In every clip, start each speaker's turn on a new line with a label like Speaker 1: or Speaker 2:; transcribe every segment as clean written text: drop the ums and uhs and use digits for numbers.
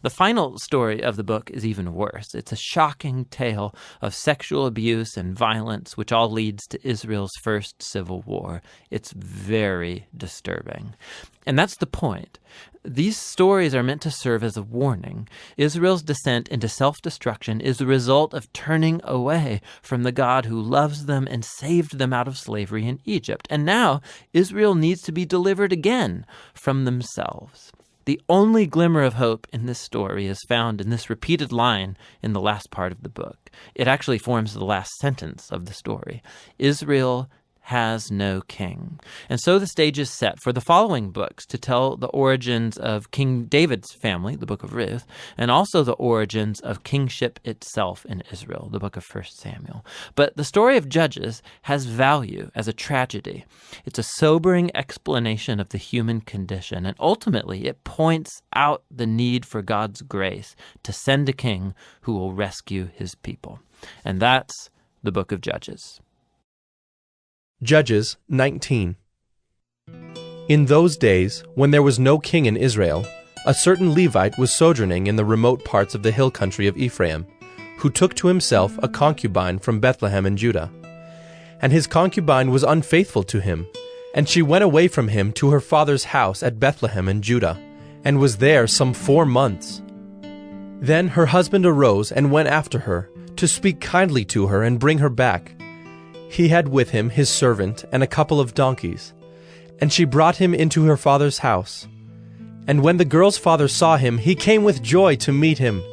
Speaker 1: The final story of the book is even worse. It's a shocking tale of sexual abuse and violence, which all leads to Israel's first civil war. It's very disturbing. And that's the point. These stories are meant to serve as a warning. Israel's descent into self-destruction is the result of turning away from the God who loves them and saved them out of slavery in Egypt. And now Israel needs to be delivered again from themselves. The only glimmer of hope in this story is found in this repeated line in the last part of the book. It actually forms the last sentence of the story. Israel has no king. And so the stage is set for the following books to tell the origins of King David's family, the book of Ruth, and also the origins of kingship itself in Israel, the book of 1 Samuel. But the story of Judges has value as a tragedy. It's a sobering explanation of the human condition, and ultimately it points out the need for God's grace to send a king who will rescue his people. And that's the book of Judges.
Speaker 2: Judges 19. In those days, when there was no king in Israel, a certain Levite was sojourning in the remote parts of the hill country of Ephraim, who took to himself a concubine from Bethlehem in Judah. And his concubine was unfaithful to him, and she went away from him to her father's house at Bethlehem in Judah, and was there some 4 months. Then her husband arose and went after her, to speak kindly to her and bring her back. He had with him his servant and a couple of donkeys, and she brought him into her father's house. And when the girl's father saw him, he came with joy to meet him.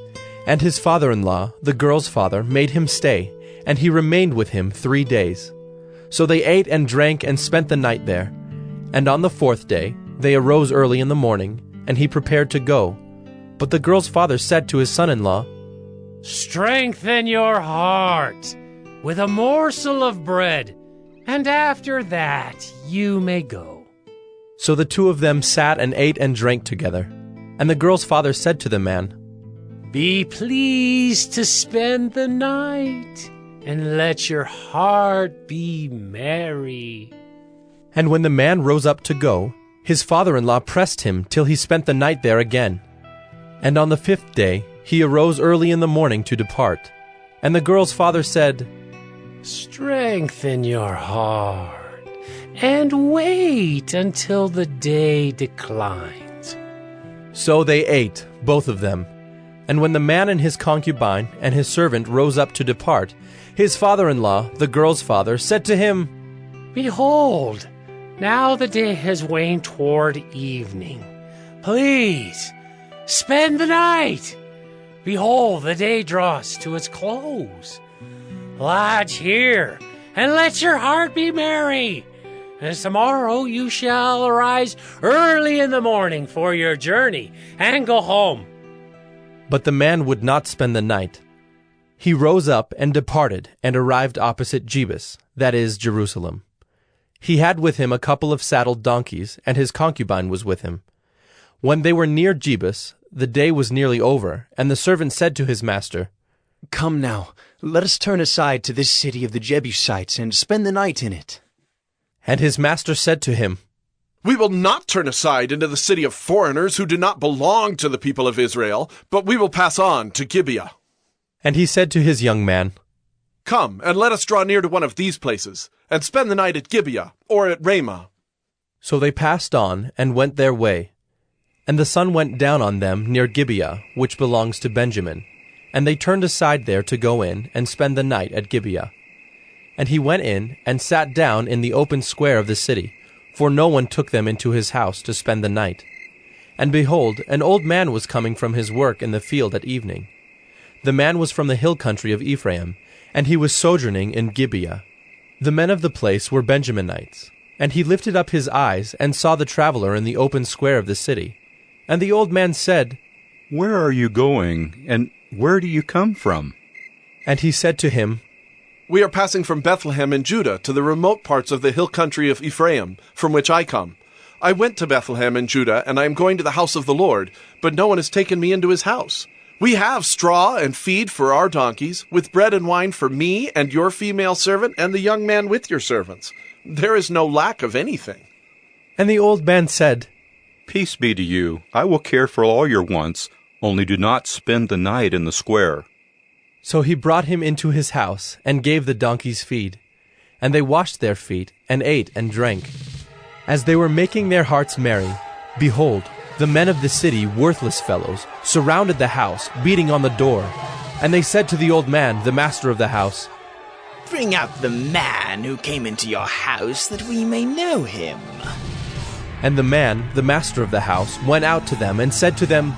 Speaker 2: And his father-in-law, the girl's father, made him stay, and he remained with him 3 days. So they ate and drank and spent the night there. And on the 4th day they arose early in the morning, and he prepared to go. But the girl's father said to his son-in-law,
Speaker 3: "Strengthen your heart with a morsel of bread, and after that you may go."
Speaker 2: So the two of them sat and ate and drank together. And the girl's father said to the man,
Speaker 3: "Be pleased to spend the night, and let your heart be merry."
Speaker 2: And when the man rose up to go, his father-in-law pressed him till he spent the night there again. And on the 5th day he arose early in the morning to depart. And the girl's father said,
Speaker 3: "Strengthen your heart, and wait until the day declines."
Speaker 2: So they ate, both of them. And when the man and his concubine and his servant rose up to depart, his father-in-law, the girl's father, said to him,
Speaker 3: "Behold, now the day has waned toward evening. Please, spend the night. Behold, the day draws to its close. Lodge here, and let your heart be merry. And tomorrow you shall arise early in the morning for your journey, and go home."
Speaker 2: But the man would not spend the night. He rose up and departed, and arrived opposite Jebus, that is, Jerusalem. He had with him a couple of saddled donkeys, and his concubine was with him. When they were near Jebus, the day was nearly over, and the servant said to his master,
Speaker 4: "Come now, let us turn aside to this city of the Jebusites and spend the night in it."
Speaker 2: And his master said to him,
Speaker 5: "We will not turn aside into the city of foreigners who do not belong to the people of Israel, but we will pass on to Gibeah."
Speaker 2: And he said to his young man,
Speaker 5: "Come, and let us draw near to one of these places, and spend the night at Gibeah or at Ramah."
Speaker 2: So they passed on and went their way. And the sun went down on them near Gibeah, which belongs to Benjamin. And they turned aside there to go in and spend the night at Gibeah. And he went in and sat down in the open square of the city, for no one took them into his house to spend the night. And behold, an old man was coming from his work in the field at evening. The man was from the hill country of Ephraim, and he was sojourning in Gibeah. The men of the place were Benjaminites. And he lifted up his eyes and saw the traveler in the open square of the city. And the old man said,
Speaker 6: "Where are you going, and where do you come from?"
Speaker 2: And he said to him,
Speaker 5: "We are passing from Bethlehem in Judah to the remote parts of the hill country of Ephraim, from which I come. I went to Bethlehem in Judah, and I am going to the house of the Lord, but no one has taken me into his house. We have straw and feed for our donkeys, with bread and wine for me and your female servant and the young man with your servants. There is no lack of anything."
Speaker 2: And the old man said,
Speaker 6: "Peace be to you. I will care for all your wants. Only do not spend the night in the square."
Speaker 2: So he brought him into his house, and gave the donkeys feed. And they washed their feet, and ate and drank. As they were making their hearts merry, behold, the men of the city, worthless fellows, surrounded the house, beating on the door. And they said to the old man, the master of the house,
Speaker 7: "Bring out the man who came into your house, that we may know him."
Speaker 2: And the man, the master of the house, went out to them, and said to them,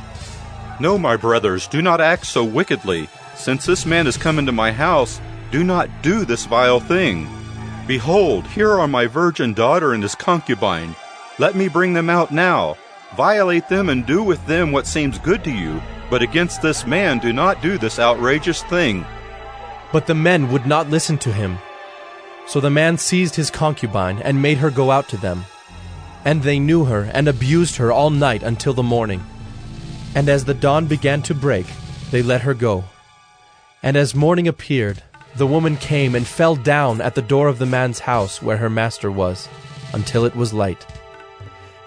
Speaker 6: "No, my brothers, do not act so wickedly. Since this man has come into my house, do not do this vile thing. Behold, here are my virgin daughter and his concubine. Let me bring them out now. Violate them and do with them what seems good to you, but against this man do not do this outrageous thing."
Speaker 2: But the men would not listen to him. So the man seized his concubine, and made her go out to them. And they knew her, and abused her all night until the morning. And as the dawn began to break, they let her go. And as morning appeared, the woman came and fell down at the door of the man's house where her master was, until it was light.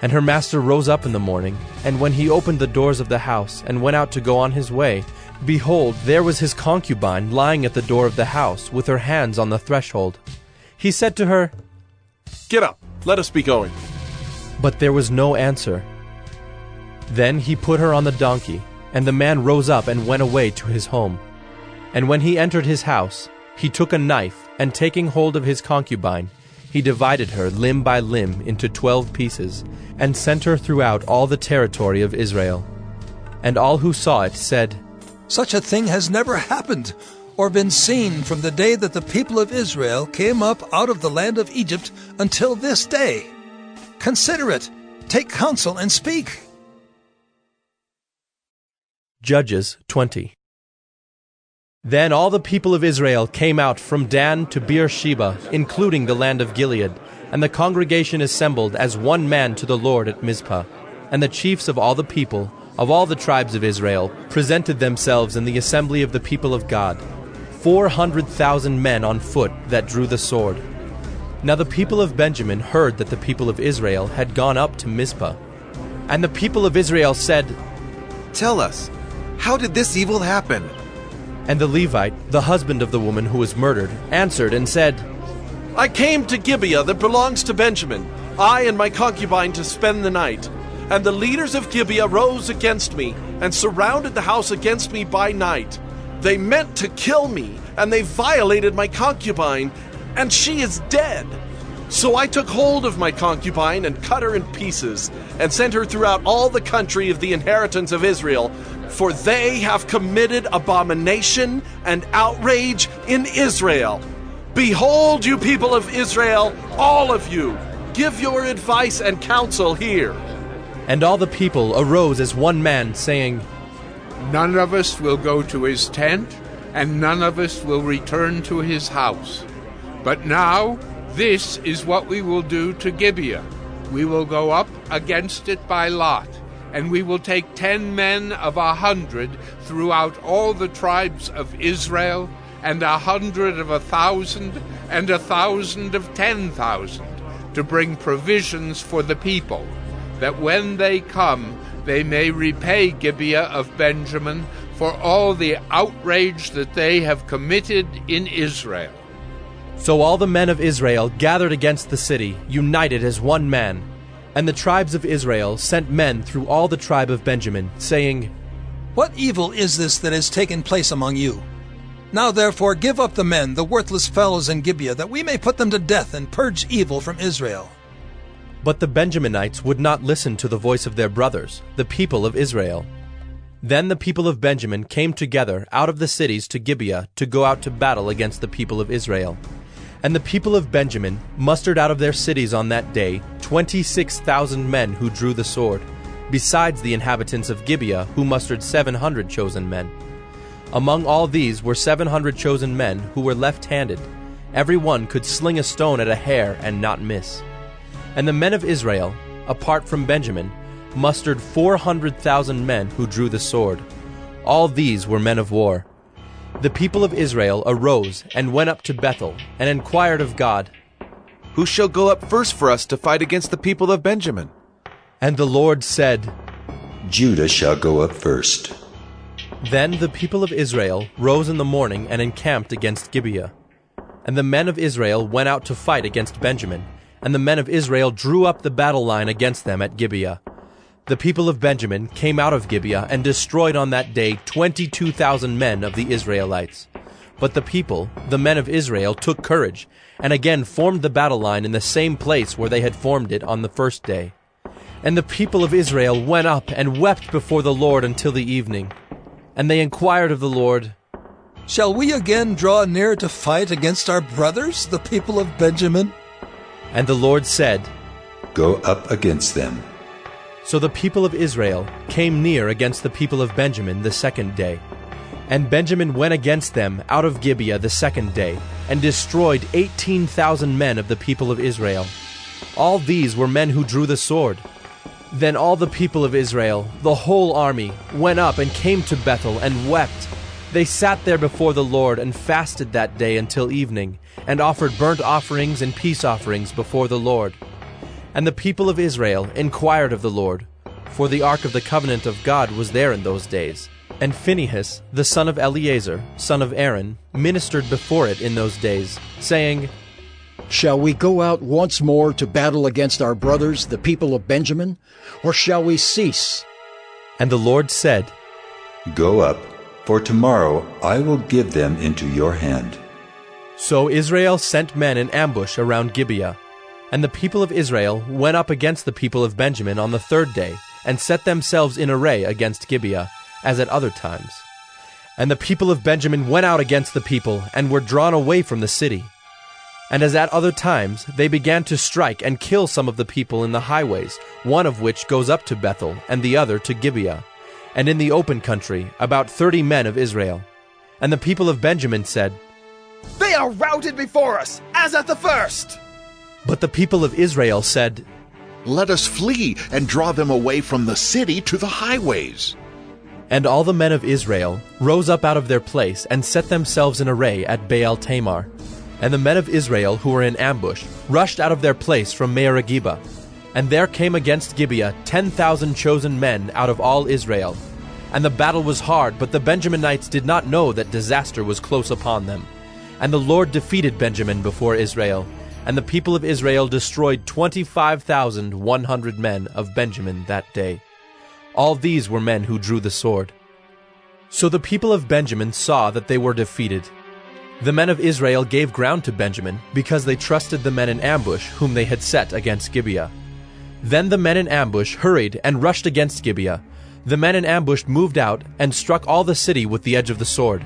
Speaker 2: And her master rose up in the morning, and when he opened the doors of the house, and went out to go on his way, behold, there was his concubine lying at the door of the house, with her hands on the threshold. He said to her,
Speaker 5: "Get up, let us be going."
Speaker 2: But there was no answer. Then he put her on the donkey, and the man rose up and went away to his home. And when he entered his house, he took a knife, and taking hold of his concubine, he divided her limb by limb into 12 pieces, and sent her throughout all the territory of Israel. And all who saw it said,
Speaker 8: "Such a thing has never happened or been seen from the day that the people of Israel came up out of the land of Egypt until this day. Consider it, take counsel, and speak."
Speaker 2: Judges 20. Then all the people of Israel came out from Dan to Beersheba, including the land of Gilead, and the congregation assembled as one man to the Lord at Mizpah. And the chiefs of all the people, of all the tribes of Israel, presented themselves in the assembly of the people of God, 400,000 men on foot that drew the sword. Now the people of Benjamin heard that the people of Israel had gone up to Mizpah. And the people of Israel said,
Speaker 9: "Tell us, how did this evil happen?"
Speaker 2: And the Levite, the husband of the woman who was murdered, answered and said,
Speaker 5: "I came to Gibeah that belongs to Benjamin, I and my concubine, to spend the night. And the leaders of Gibeah rose against me, and surrounded the house against me by night. They meant to kill me, and they violated my concubine, and she is dead. So I took hold of my concubine and cut her in pieces, and sent her throughout all the country of the inheritance of Israel, for they have committed abomination and outrage in Israel. Behold, you people of Israel, all of you, give your advice and counsel here."
Speaker 2: And all the people arose as one man, saying,
Speaker 10: "None of us will go to his tent, and none of us will return to his house. But now, this is what we will do to Gibeah. We will go up against it by lot, and we will take 10 men of 100 throughout all the tribes of Israel, and 100 of 1,000, and 1,000 of 10,000, to bring provisions for the people, that when they come, they may repay Gibeah of Benjamin for all the outrage that they have committed in Israel."
Speaker 2: So all the men of Israel gathered against the city, united as one man. And the tribes of Israel sent men through all the tribe of Benjamin, saying,
Speaker 8: "What evil is this that has taken place among you? Now therefore give up the men, the worthless fellows in Gibeah, that we may put them to death and purge evil from Israel."
Speaker 2: But the Benjaminites would not listen to the voice of their brothers, the people of Israel. Then the people of Benjamin came together out of the cities to Gibeah to go out to battle against the people of Israel. And the people of Benjamin mustered out of their cities on that day 26,000 men who drew the sword, besides the inhabitants of Gibeah, who mustered 700 chosen men. Among all these were 700 chosen men who were left-handed. Every one could sling a stone at a hair and not miss. And the men of Israel, apart from Benjamin, mustered 400,000 men who drew the sword. All these were men of war. The people of Israel arose and went up to Bethel and inquired of God,
Speaker 9: "Who shall go up first for us to fight against the people of Benjamin?"
Speaker 2: And the Lord said,
Speaker 11: "Judah shall go up first."
Speaker 2: Then the people of Israel rose in the morning and encamped against Gibeah. And the men of Israel went out to fight against Benjamin, and the men of Israel drew up the battle line against them at Gibeah. The people of Benjamin came out of Gibeah and destroyed on that day 22,000 men of the Israelites. But the people, the men of Israel, took courage, and again formed the battle line in the same place where they had formed it on the first day. And the people of Israel went up and wept before the Lord until the evening. And they inquired of the Lord,
Speaker 8: "Shall we again draw near to fight against our brothers, the people of Benjamin?"
Speaker 2: And the Lord said,
Speaker 11: "Go up against them."
Speaker 2: So the people of Israel came near against the people of Benjamin the second day. And Benjamin went against them out of Gibeah the second day, and destroyed 18,000 men of the people of Israel. All these were men who drew the sword. Then all the people of Israel, the whole army, went up and came to Bethel and wept. They sat there before the Lord and fasted that day until evening, and offered burnt offerings and peace offerings before the Lord. And the people of Israel inquired of the Lord, for the ark of the covenant of God was there in those days. And Phinehas, the son of Eleazar, son of Aaron, ministered before it in those days, saying,
Speaker 12: "Shall we go out once more to battle against our brothers, the people of Benjamin, or shall we cease?"
Speaker 2: And the Lord said,
Speaker 11: "Go up, for tomorrow I will give them into your hand."
Speaker 2: So Israel sent men in ambush around Gibeah. And the people of Israel went up against the people of Benjamin on the third day, and set themselves in array against Gibeah, as at other times. And the people of Benjamin went out against the people, and were drawn away from the city. And as at other times, they began to strike and kill some of the people in the highways, one of which goes up to Bethel, and the other to Gibeah, and in the open country about 30 men of Israel. And the people of Benjamin said,
Speaker 9: "They are routed before us, as at the first."
Speaker 2: But the people of Israel said,
Speaker 13: "Let us flee and draw them away from the city to the highways."
Speaker 2: And all the men of Israel rose up out of their place and set themselves in array at Baal Tamar. And the men of Israel who were in ambush rushed out of their place from Mearagibah. And there came against Gibeah 10,000 chosen men out of all Israel. And the battle was hard, but the Benjaminites did not know that disaster was close upon them. And the Lord defeated Benjamin before Israel. And the people of Israel destroyed 25,100 men of Benjamin that day. All these were men who drew the sword. So the people of Benjamin saw that they were defeated. The men of Israel gave ground to Benjamin, because they trusted the men in ambush whom they had set against Gibeah. Then the men in ambush hurried and rushed against Gibeah. The men in ambush moved out and struck all the city with the edge of the sword.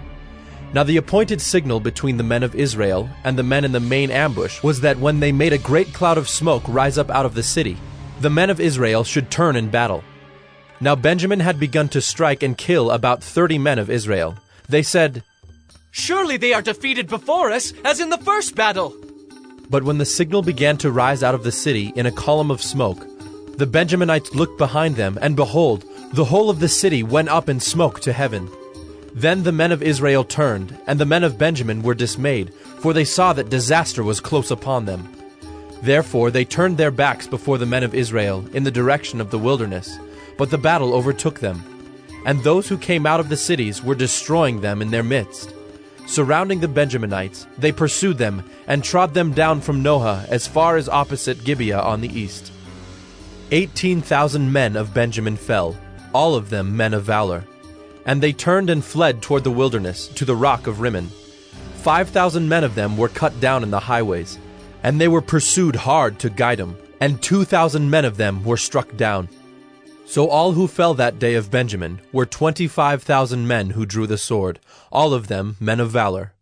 Speaker 2: Now the appointed signal between the men of Israel and the men in the main ambush was that when they made a great cloud of smoke rise up out of the city, the men of Israel should turn in battle. Now Benjamin had begun to strike and kill about 30 men of Israel. They said,
Speaker 14: "Surely they are defeated before us, as in the first battle."
Speaker 2: But when the signal began to rise out of the city in a column of smoke, the Benjaminites looked behind them, and behold, the whole of the city went up in smoke to heaven. Then the men of Israel turned, and the men of Benjamin were dismayed, for they saw that disaster was close upon them. Therefore they turned their backs before the men of Israel in the direction of the wilderness, but the battle overtook them. And those who came out of the cities were destroying them in their midst. Surrounding the Benjaminites, they pursued them, and trod them down from Noah as far as opposite Gibeah on the east. 18,000 men of Benjamin fell, all of them men of valor. And they turned and fled toward the wilderness, to the rock of Rimmon. 5,000 men of them were cut down in the highways, and they were pursued hard to Gidom, and 2,000 men of them were struck down. So all who fell that day of Benjamin were 25,000 men who drew the sword, all of them men of valor.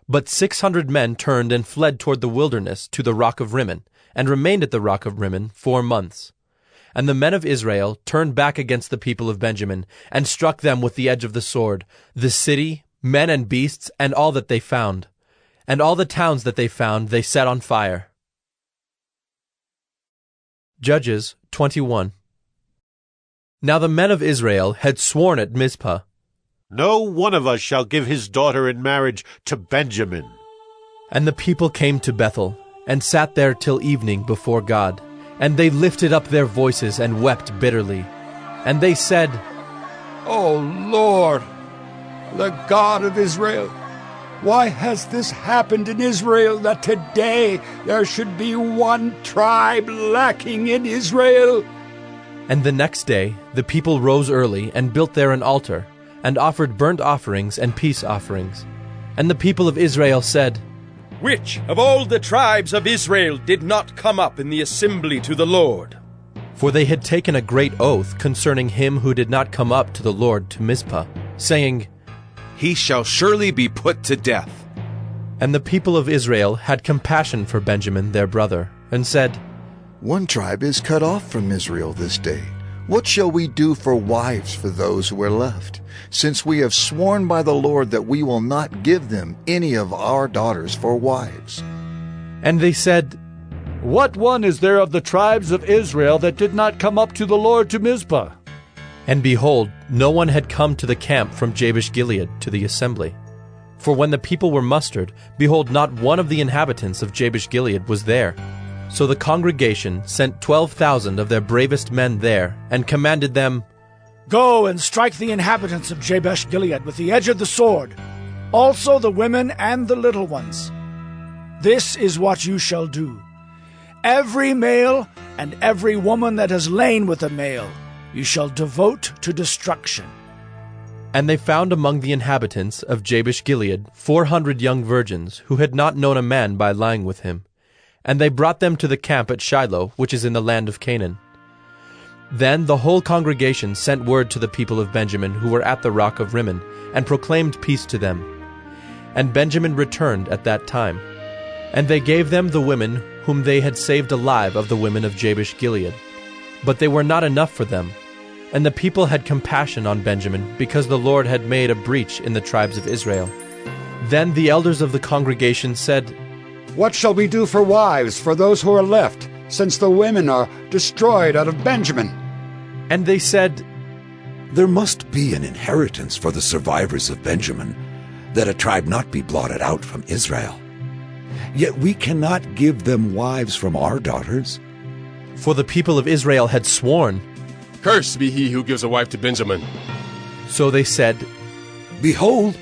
Speaker 2: But 600 men turned and fled toward the wilderness to the rock of Rimmon, and remained at the rock of Rimmon 4 months. And the men of Israel turned back against the people of Benjamin, and struck them with the edge of the sword, the city, men and beasts, and all that they found. And all the towns that they found they set on fire. Judges 21. Now the men of Israel had sworn at Mizpah,
Speaker 15: "No one of us shall give his daughter in marriage to Benjamin."
Speaker 2: And the people came to Bethel, and sat there till evening before God. And they lifted up their voices and wept bitterly. And they said,
Speaker 8: "O Lord,
Speaker 16: the God of Israel, why has this happened in Israel, that today there should be one tribe lacking in Israel?
Speaker 2: And the next day the people rose early and built there an altar, and offered burnt offerings and peace offerings. And the people of Israel said,
Speaker 17: Which of all the tribes of Israel did not come up in the assembly to the Lord?
Speaker 2: For they had taken a great oath concerning him who did not come up to the Lord to Mizpah, saying,
Speaker 9: He shall surely be put to death.
Speaker 2: And the people of Israel had compassion for Benjamin their brother, and said,
Speaker 18: One tribe is cut off from Israel this day. What shall we do for wives for those who are left, since we have sworn by the Lord that we will not give them any of our daughters for wives?
Speaker 2: And they said,
Speaker 19: What one is there of the tribes of Israel that did not come up to the Lord to Mizpah?
Speaker 2: And behold, no one had come to the camp from Jabesh-Gilead to the assembly. For when the people were mustered, behold, not one of the inhabitants of Jabesh-Gilead was there. So the congregation sent 12,000 of their bravest men there, and commanded them,
Speaker 20: Go and strike the inhabitants of Jabesh-Gilead with the edge of the sword, also the women and the little ones. This is what you shall do. Every male and every woman that has lain with a male you shall devote to destruction.
Speaker 2: And they found among the inhabitants of Jabesh-Gilead 400 young virgins, who had not known a man by lying with him. And they brought them to the camp at Shiloh, which is in the land of Canaan. Then the whole congregation sent word to the people of Benjamin who were at the rock of Rimmon, and proclaimed peace to them. And Benjamin returned at that time. And they gave them the women whom they had saved alive of the women of Jabesh-Gilead. But they were not enough for them. And the people had compassion on Benjamin, because the Lord had made a breach in the tribes of Israel. Then the elders of the congregation said,
Speaker 16: What shall we do for wives for those who are left, since the women are destroyed out of Benjamin?
Speaker 2: And they said,
Speaker 21: There must be an inheritance for the survivors of Benjamin, that a tribe not be blotted out from Israel. Yet we cannot give them wives from our daughters.
Speaker 2: For the people of Israel had sworn,
Speaker 22: Cursed be he who gives a wife to Benjamin.
Speaker 2: So they said,
Speaker 21: Behold,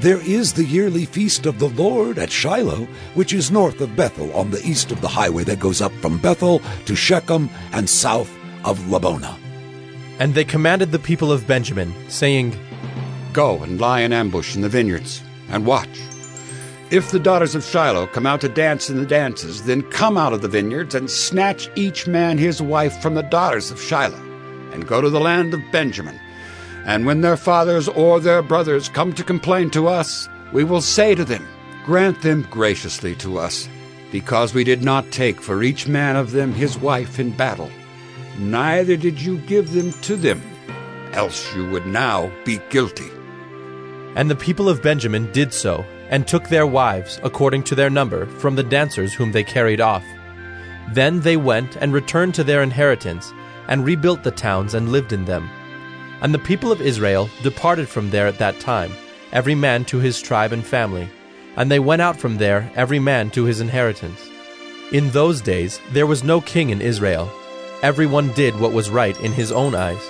Speaker 21: there is the yearly feast of the Lord at Shiloh, which is north of Bethel, on the east of the highway that goes up from Bethel to Shechem, and south of Labonah.
Speaker 2: And they commanded the people of Benjamin, saying,
Speaker 16: Go and lie in ambush in the vineyards, and watch. If the daughters of Shiloh come out to dance in the dances, then come out of the vineyards, and snatch each man his wife from the daughters of Shiloh, and go to the land of Benjamin. And when their fathers or their brothers come to complain to us, we will say to them, Grant them graciously to us, because we did not take for each man of them his wife in battle. Neither did you give them to them, else you would now be guilty.
Speaker 2: And the people of Benjamin did so, and took their wives, according to their number, from the dancers whom they carried off. Then they went and returned to their inheritance, and rebuilt the towns and lived in them. And the people of Israel departed from there at that time, every man to his tribe and family, and they went out from there every man to his inheritance. In those days there was no king in Israel. Everyone did what was right in his own eyes.